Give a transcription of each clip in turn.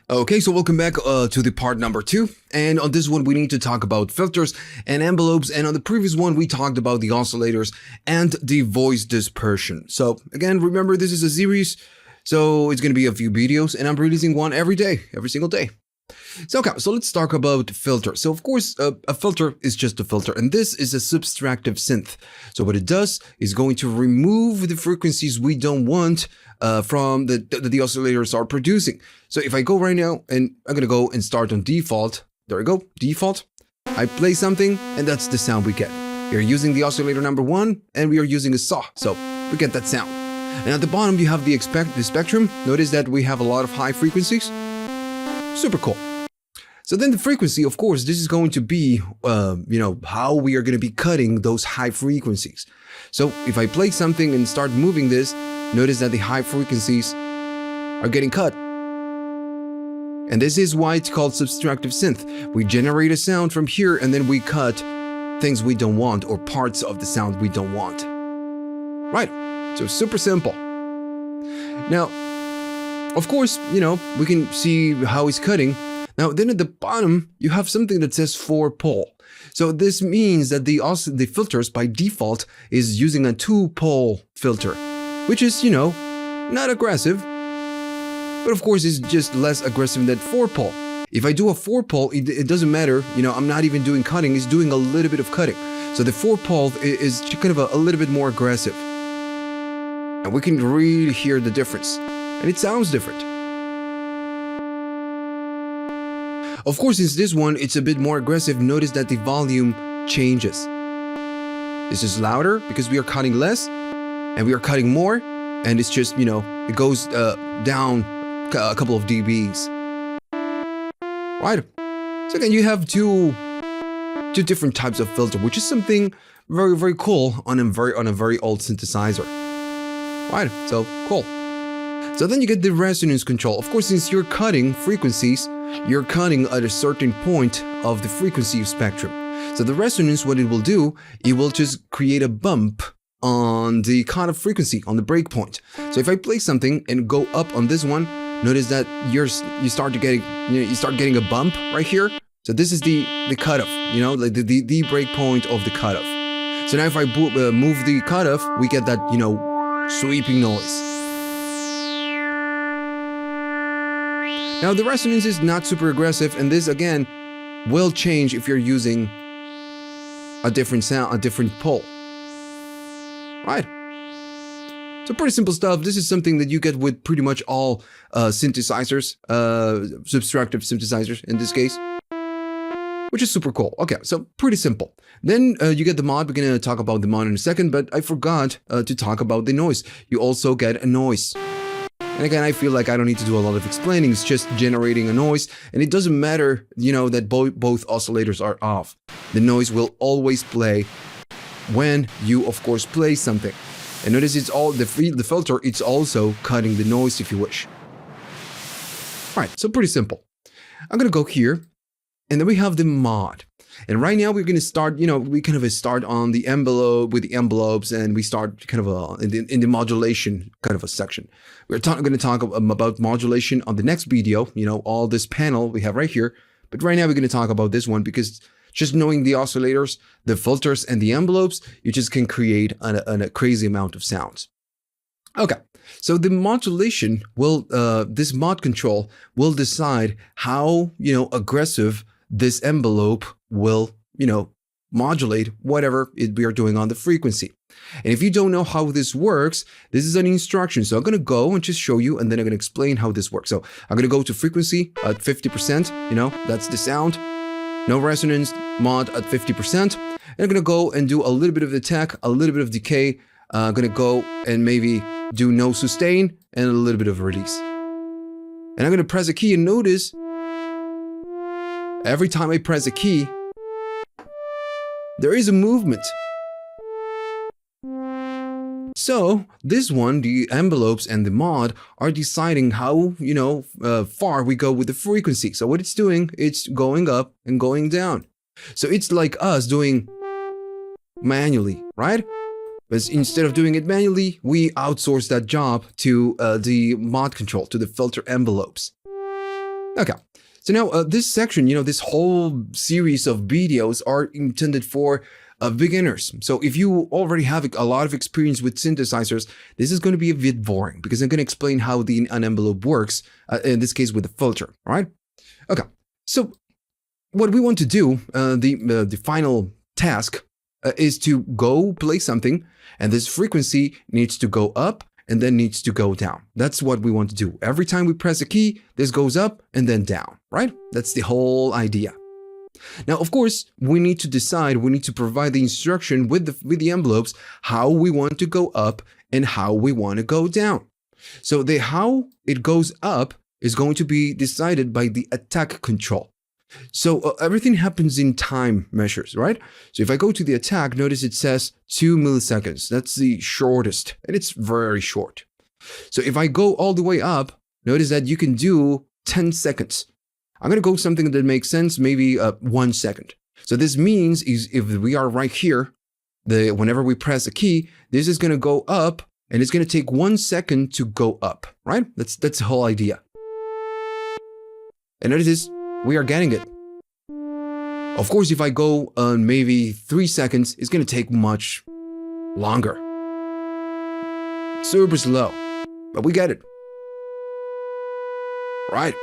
Okay, so welcome back to the part number 2, and on this one we need to talk about filters and envelopes, and on the previous one we talked about the oscillators and the voice dispersion. So again, remember this is a series, so it's going to be a few videos, and I'm releasing one every single day. So okay, so let's talk about filters. So of course, a filter is just a filter, and this is a subtractive synth. So what it does is going to remove the frequencies we don't want from the oscillators are producing. So if I go right now, and I'm gonna go and start on default. There we go, default. I play something, and that's the sound we get. We're using the oscillator number 1, and we are using a saw, so we get that sound. And at the bottom, you have the spectrum. Notice that we have a lot of high frequencies. Super cool. So then the frequency, of course, this is going to be, how we are going to be cutting those high frequencies. So if I play something and start moving this, notice that the high frequencies are getting cut. And this is why it's called subtractive synth. We generate a sound from here and then we cut things we don't want or parts of the sound we don't want. Right, so super simple. Now, of course, we can see how it's cutting. Now, then at the bottom, you have something that says 4-pole. So this means that the filters by default is using a 2-pole filter, which is, not aggressive, but of course it's just less aggressive than 4-pole. If I do a 4-pole, it doesn't matter, I'm not even doing cutting, it's doing a little bit of cutting. So the 4-pole is kind of a little bit more aggressive. And we can really hear the difference, and it sounds different. Of course, since this one, it's a bit more aggressive, notice that the volume changes. This is louder because we are cutting less and we are cutting more, and it's just, it goes down a couple of dBs. Right? So again, you have two different types of filter, which is something very, very cool on a very old synthesizer. Right? So cool. So then you get the resonance control. Of course, since you're cutting frequencies, you're cutting at a certain point of the frequency spectrum. So the resonance, what it will do, it will just create a bump on the cutoff frequency, on the breakpoint. So if I play something and go up on this one, notice that you start getting a bump right here. So this is the cutoff, like the breakpoint of the cutoff. So now if I move the cutoff, we get that, sweeping noise. Now the resonance is not super aggressive, and this again will change if you're using a different sound, a different pole. Right? So pretty simple stuff. This is something that you get with pretty much all synthesizers, subtractive synthesizers in this case, which is super cool. Okay, so pretty simple. Then you get the mod. We're gonna talk about the mod in a second, but I forgot to talk about the noise. You also get a noise. And again, I feel like I don't need to do a lot of explaining. It's just generating a noise, and it doesn't matter, that both oscillators are off. The noise will always play when you, of course, play something. And notice it's all the filter. It's also cutting the noise if you wish. All right, so pretty simple. I'm gonna go here, and then we have the mod. And right now we're going to start, we kind of start on the envelope with the envelopes, and we start kind of in the modulation kind of a section. We're going to talk about modulation on the next video, all this panel we have right here. But right now we're going to talk about this one because just knowing the oscillators, the filters, and the envelopes, you just can create a crazy amount of sounds. Okay, so the modulation will, this mod control will decide how, aggressive this envelope will, modulate whatever we are doing on the frequency. And if you don't know how this works, this is an instruction. So I'm going to go and just show you, and then I'm going to explain how this works. So I'm going to go to frequency at 50%, that's the sound. No resonance, mod at 50%. And I'm going to go and do a little bit of attack, a little bit of decay. I'm going to go and maybe do no sustain and a little bit of release. And I'm going to press a key, and notice every time I press a key, there is a movement. So this one, the envelopes and the mod are deciding how, far we go with the frequency. So what it's doing, it's going up and going down. So it's like us doing manually, right? But instead of doing it manually, we outsource that job to the mod control, to the filter envelopes. Okay. So now this section, this whole series of videos are intended for beginners. So if you already have a lot of experience with synthesizers, this is going to be a bit boring because I'm going to explain how an envelope works, in this case with a filter, all right? Okay. So what we want to do, the final task is to go play something, and this frequency needs to go up and then needs to go down. That's what we want to do. Every time we press a key, this goes up and then down, right? That's the whole idea. Now, of course, we need to provide the instruction with the envelopes, how we want to go up and how we want to go down. So the how it goes up is going to be decided by the attack control. So everything happens in time measures, right? So if I go to the attack, notice it says 2 milliseconds. That's the shortest, and it's very short. So if I go all the way up, notice that you can do 10 seconds. I'm going to go something that makes sense, maybe 1 second. So this means is if we are right here, whenever we press a key, this is going to go up, and it's going to take 1 second to go up, right? That's the whole idea. And notice this. We are getting it. Of course, if I go on maybe 3 seconds, it's going to take much longer. Super slow, but we get it. Right.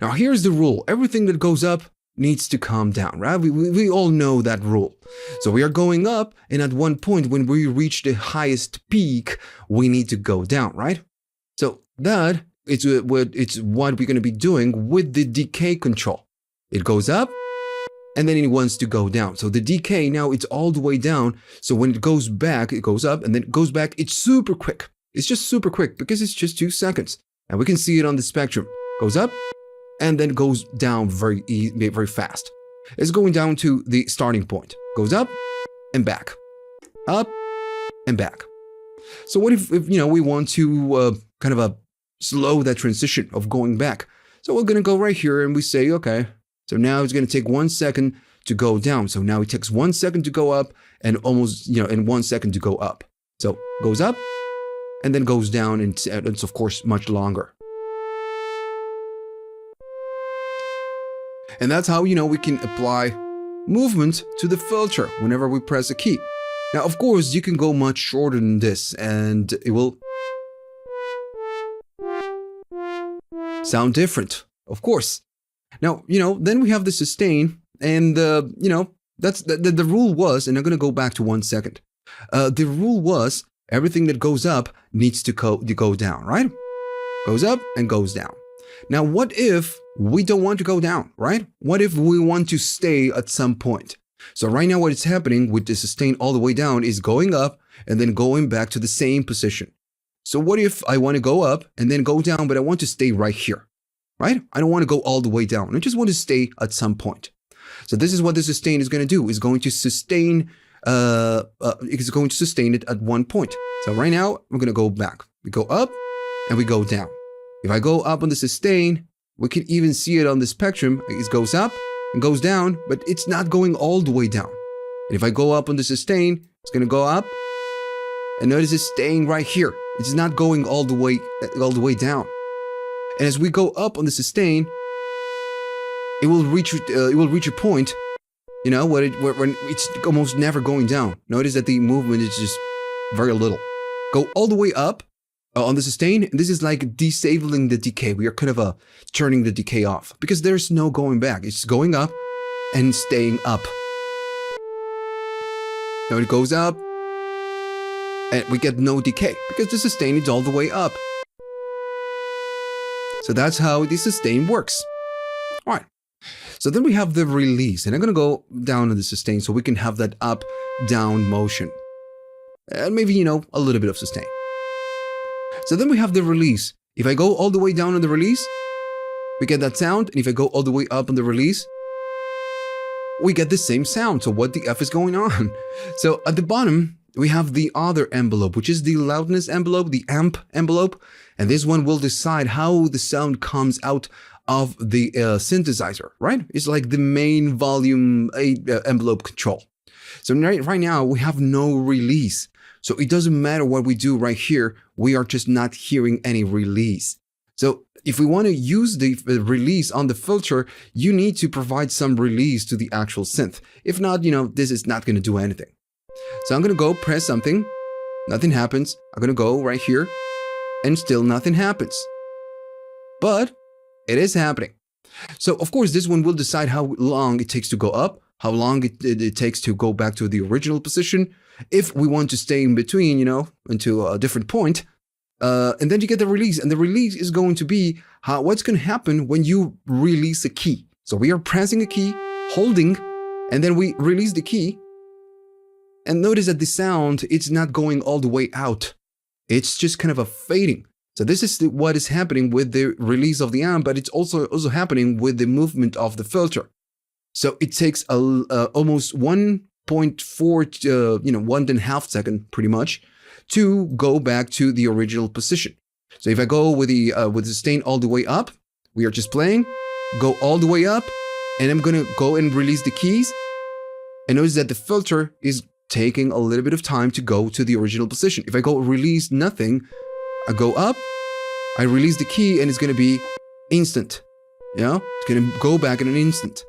Now, here's the rule. Everything that goes up needs to come down, right? We all know that rule. So we are going up, and at one point, when we reach the highest peak, we need to go down, right? So that it's what we're going to be doing with the decay control. It goes up, and then it wants to go down. So the decay, now it's all the way down. So when it goes back, it goes up, and then it goes back. It's super quick. It's just super quick because it's just 2 seconds. And we can see it on the spectrum. Goes up, and then goes down very fast. It's going down to the starting point. Goes up, and back. Up, and back. So what if we want to kind of slow that transition of going back? So we're going to go right here and we say, okay, so now it's going to take 1 second to go down. So now it takes 1 second to go up and almost, and 1 second to go up. So goes up and then goes down, and it's of course much longer. And that's how, we can apply movement to the filter whenever we press a key. Now, of course, you can go much shorter than this, and it will sound different, of course. Now, then we have the sustain, and, that's the rule was, and I'm going to go back to 1 second. The rule was everything that goes up needs to go down, right? Goes up and goes down. Now, what if we don't want to go down, right? What if we want to stay at some point? So right now what is happening with the sustain all the way down is going up and then going back to the same position. So what if I want to go up and then go down, but I want to stay right here, right? I don't want to go all the way down. I just want to stay at some point. So this is what the sustain is going to do. It's going to sustain it at one point. So right now we're going to go back. We go up and we go down. If I go up on the sustain, we can even see it on the spectrum. It goes up and goes down, but it's not going all the way down. And if I go up on the sustain, it's going to go up. And notice it's staying right here. It's not going all the way down. And as we go up on the sustain, it will reach a point, where it's almost never going down. Notice that the movement is just very little. Go all the way up on the sustain, and this is like disabling the decay. We are kind of turning the decay off because there's no going back. It's going up and staying up. Now it goes up, and we get no decay because the sustain is all the way up. So that's how the sustain works. All right. So then we have the release, and I'm going to go down on the sustain so we can have that up-down motion. And maybe, a little bit of sustain. So then we have the release. If I go all the way down on the release, we get that sound. And if I go all the way up on the release, we get the same sound. So what the F is going on? So at the bottom, we have the other envelope, which is the loudness envelope, the amp envelope. And this one will decide how the sound comes out of the synthesizer, right? It's like the main volume envelope control. So right now we have no release. So it doesn't matter what we do right here. We are just not hearing any release. So if we want to use the release on the filter, you need to provide some release to the actual synth. If not, this is not going to do anything. So I'm going to go press something. Nothing happens. I'm going to go right here and still nothing happens. But it is happening. So of course, this one will decide how long it takes to go up, how long it takes to go back to the original position. If we want to stay in between, into a different point, and then you get the release. And the release is going to be what's going to happen when you release a key. So we are pressing a key, holding, and then we release the key. And notice that the sound, it's not going all the way out. It's just kind of a fading. So this is what is happening with the release of the amp, but it's also happening with the movement of the filter. So it takes almost 1.4, 1.5 second pretty much to go back to the original position. So if I go with the sustain all the way up, we are just playing, go all the way up, and I'm gonna go and release the keys. And notice that the filter is taking a little bit of time to go to the original position. If I go release nothing, I go up, I release the key, and it's gonna be instant. It's gonna go back in an instant.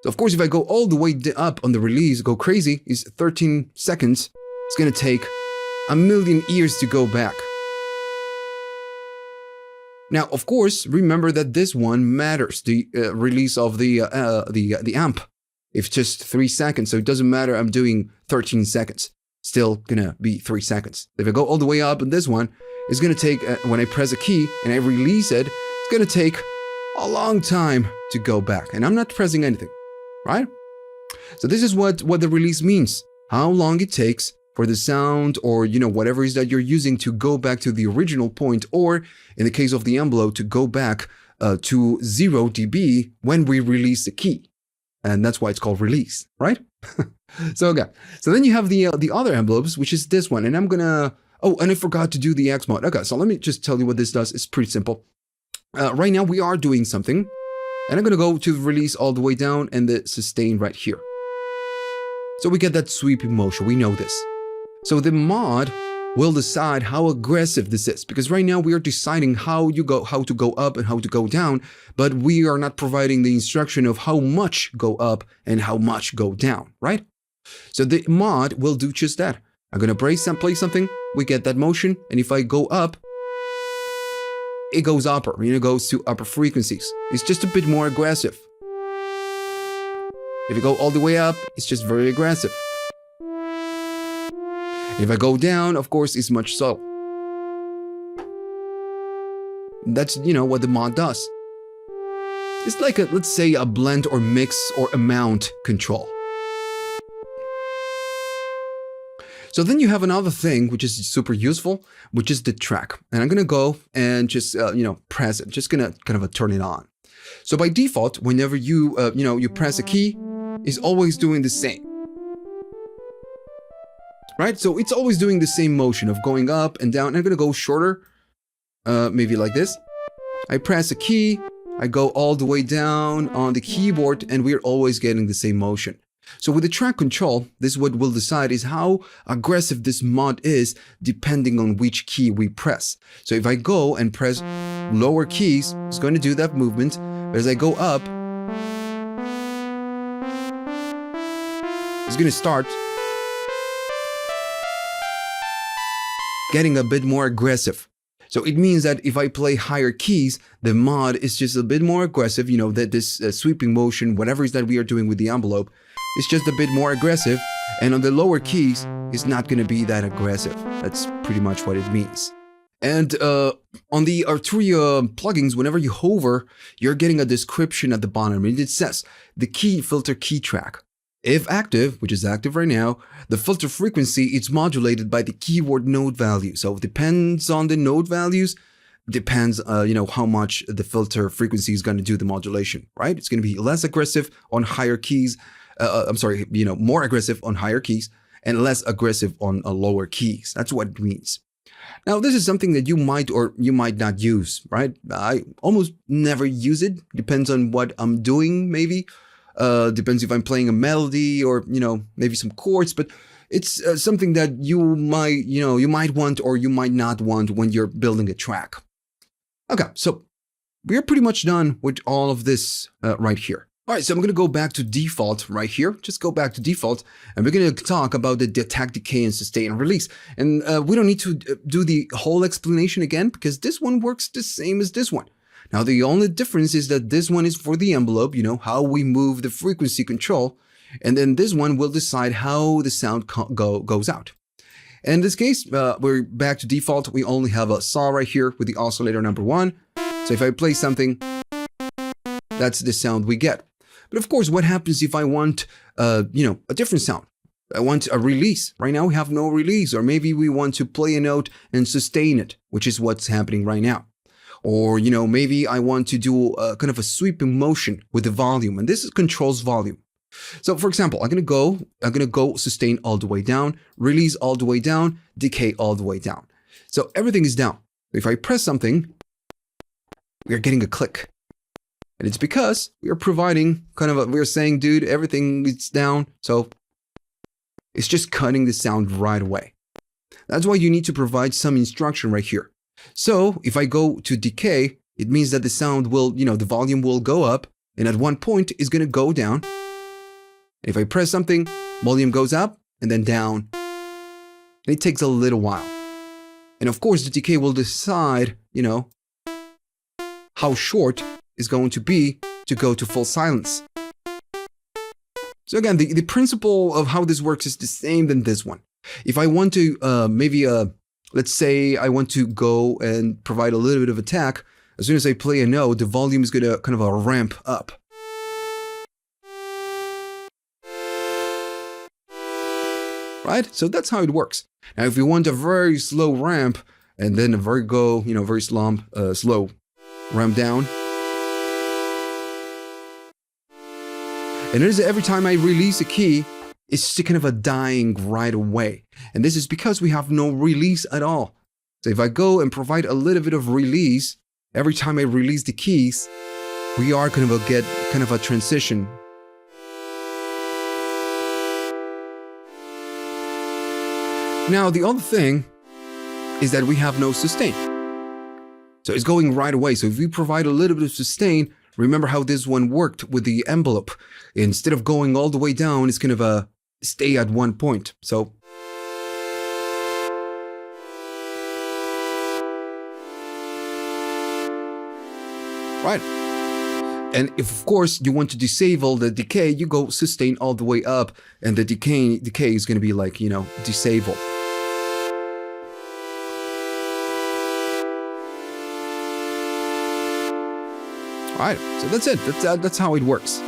So of course, if I go all the way up on the release, go crazy, is 13 seconds. It's gonna take a million years to go back. Now, of course, remember that this one matters, the release of the amp. It's just 3 seconds, so it doesn't matter I'm doing 13 seconds. Still gonna be 3 seconds. If I go all the way up on this one, it's gonna take, when I press a key and I release it, it's gonna take a long time to go back. And I'm not pressing anything, right? So this is what the release means. How long it takes for the sound or, whatever it is that you're using to go back to the original point, or in the case of the envelope, to go back to 0 dB when we release the key. And that's why it's called release, right? So then you have the other envelopes, which is this one. And I'm gonna, and I forgot to do the X mode. Okay, so let me just tell you what this does. It's pretty simple. Right now we are doing something, and I'm gonna go to release all the way down and the sustain right here. So we get that sweeping motion, we know this. So the mod will decide how aggressive this is, because right now we are deciding how to go up and how to go down, but we are not providing the instruction of how much go up and how much go down, right? So the mod will do just that. I'm gonna play something, we get that motion, and if I go up, it goes upper, it goes to upper frequencies. It's just a bit more aggressive. If you go all the way up, it's just very aggressive. If I go down, of course, it's much subtle. That's, what the mod does. It's like let's say a blend or mix or amount control. So then you have another thing which is super useful, which is the track. And I'm gonna go and just, press it. Just gonna kind of turn it on. So by default, whenever you, you press a key, it's always doing the same. Right? So it's always doing the same motion of going up and down. I'm gonna go shorter, maybe like this. I press a key, I go all the way down on the keyboard, and we're always getting the same motion. So with the track control, this is what we'll decide is how aggressive this mod is depending on which key we press. So if I go and press lower keys, it's going to do that movement. But as I go up, it's going to start getting a bit more aggressive. So it means that if I play higher keys, the mod is just a bit more aggressive, that this sweeping motion, whatever it is that we are doing with the envelope, is just a bit more aggressive. And on the lower keys, it's not going to be that aggressive. That's pretty much what it means. And on the Arturia plugins, whenever you hover, you're getting a description at the bottom. And it says the key filter key track. If active, which is active right now, the filter frequency is modulated by the keyword node value. So it depends on the node values, depends, how much the filter frequency is going to do the modulation, right? It's going to be less aggressive on higher keys. More aggressive on higher keys and less aggressive on lower keys. That's what it means. Now, this is something that you might or you might not use, right? I almost never use it. Depends on what I'm doing, maybe. Depends if I'm playing a melody or, maybe some chords, but it's something that you might want or you might not want when you're building a track. Okay, so we're pretty much done with all of this right here. All right, so I'm going to go back to default right here. Just go back to default, and we're going to talk about the attack, decay, and sustain and release. And we don't need to do the whole explanation again, because this one works the same as this one. Now, the only difference is that this one is for the envelope, you know, how we move the frequency control. And then this one will decide how the sound goes out. And in this case, we're back to default. We only have a saw right here with the oscillator number 1. So if I play something, that's the sound we get. But of course, what happens if I want, you know, a different sound? I want a release. Right now we have no release, or maybe we want to play a note and sustain it, which is what's happening right now. Or, you know, maybe I want to do a kind of a sweeping motion with the volume, and this controls volume. So for example, I'm gonna go sustain all the way down, release all the way down, decay all the way down. So everything is down. If I press something, we're getting a click. And it's because we are providing we're saying, dude, everything is down. So it's just cutting the sound right away. That's why you need to provide some instruction right here. So if I go to decay, it means that the sound will, you know, the volume will go up, and at one point is going to go down. If I press something, volume goes up and then down. And it takes a little while. And of course, the decay will decide, you know, how short is going to be to go to full silence. So again, the principle of how this works is the same than this one. If I want to let's say I want to go and provide a little bit of attack, as soon as I play a note, the volume is going to kind of ramp up. Right? So that's how it works. Now, if you want a very slow ramp and then a very slow ramp down. And notice that every time I release a key, it's just kind of a dying right away. And this is because we have no release at all. So if I go and provide a little bit of release, every time I release the keys, we are going to get kind of a transition. Now, the other thing is that we have no sustain. So it's going right away. So if we provide a little bit of sustain, remember how this one worked with the envelope. Instead of going all the way down, it's kind of stay at one point. So right. And if, of course, you want to disable the decay, you go sustain all the way up, and the decay is going to be like, you know, disabled. Alright, so that's it. That's how it works.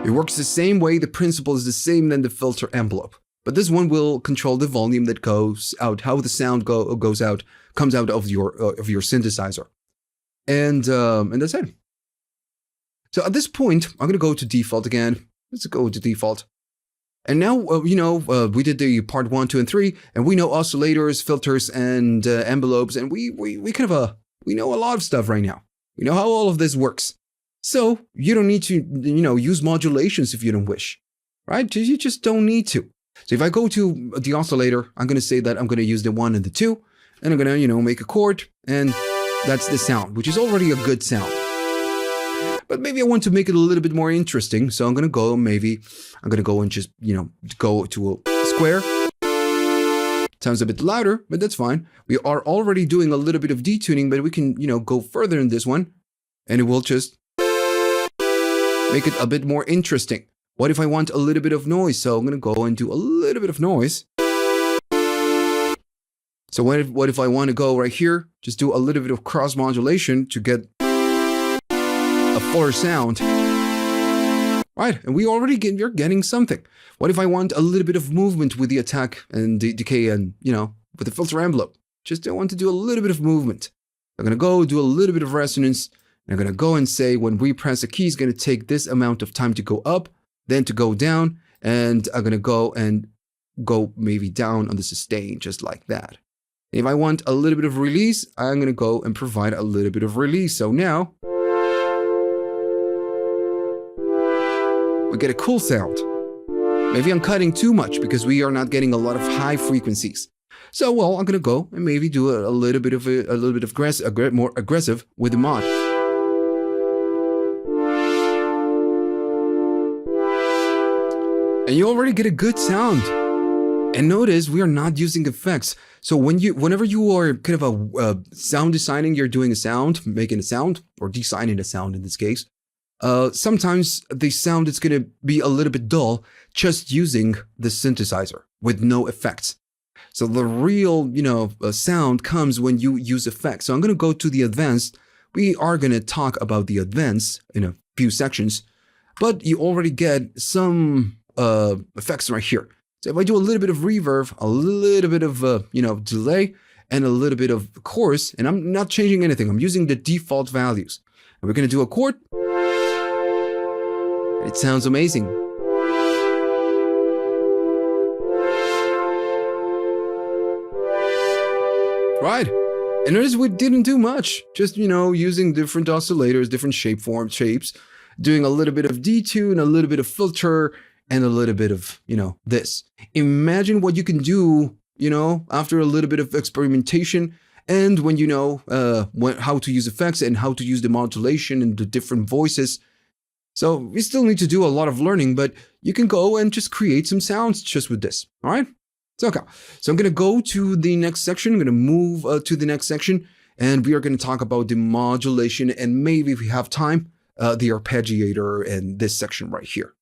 It works the same way. The principle is the same than the filter envelope. But this one will control the volume that goes out, how the sound comes out of your synthesizer. And that's it. So at this point, I'm going to go to default again. Let's go to default. And now, we did the part 1, 2, and 3, and we know oscillators, filters, and envelopes, and we know a lot of stuff right now. We know how all of this works. So you don't need to, use modulations if you don't wish, right? You just don't need to. So if I go to the oscillator, I'm going to say that I'm going to use the 1 and the 2, and I'm going to, make a chord, and that's the sound, which is already a good sound. But maybe I want to make it a little bit more interesting. So I'm going to go and just, go to a square. Sounds a bit louder, but that's fine. We are already doing a little bit of detuning, but we can, go further in this one, and it will just make it a bit more interesting. What if I want a little bit of noise? So I'm going to go and do a little bit of noise. So what if I want to go right here, just do a little bit of cross modulation to get a fuller sound. Right, and you're getting something. What if I want a little bit of movement with the attack and the decay and, with the filter envelope? Just I want to do a little bit of movement. I'm going to go do a little bit of resonance. And I'm going to go and say when we press a key, it's going to take this amount of time to go up, then to go down. And I'm going to go maybe down on the sustain, just like that. And if I want a little bit of release, I'm going to go and provide a little bit of release. So now we get a cool sound. Maybe I'm cutting too much because we are not getting a lot of high frequencies. So, well, I'm gonna go and maybe do a little bit of more aggressive with the mod. And you already get a good sound. And notice we are not using effects. So whenever you are kind of sound designing, you're doing a sound, making a sound, or designing a sound in this case. Sometimes the sound is going to be a little bit dull just using the synthesizer with no effects. So the real, sound comes when you use effects. So I'm going to go to the advanced. We are going to talk about the advanced in a few sections, but you already get some effects right here. So if I do a little bit of reverb, a little bit of, delay, and a little bit of chorus, and I'm not changing anything. I'm using the default values. And we're going to do a chord. It sounds amazing. Right. And notice we didn't do much. Just, using different oscillators, different shapes, doing a little bit of detune, a little bit of filter, and a little bit of, this. Imagine what you can do, after a little bit of experimentation and when you know how to use effects and how to use the modulation and the different voices. So we still need to do a lot of learning, but you can go and just create some sounds just with this. All right. So, okay. So I'm going to go to the next section. I'm going to move to the next section, and we are going to talk about the modulation and maybe if we have time, the arpeggiator and this section right here.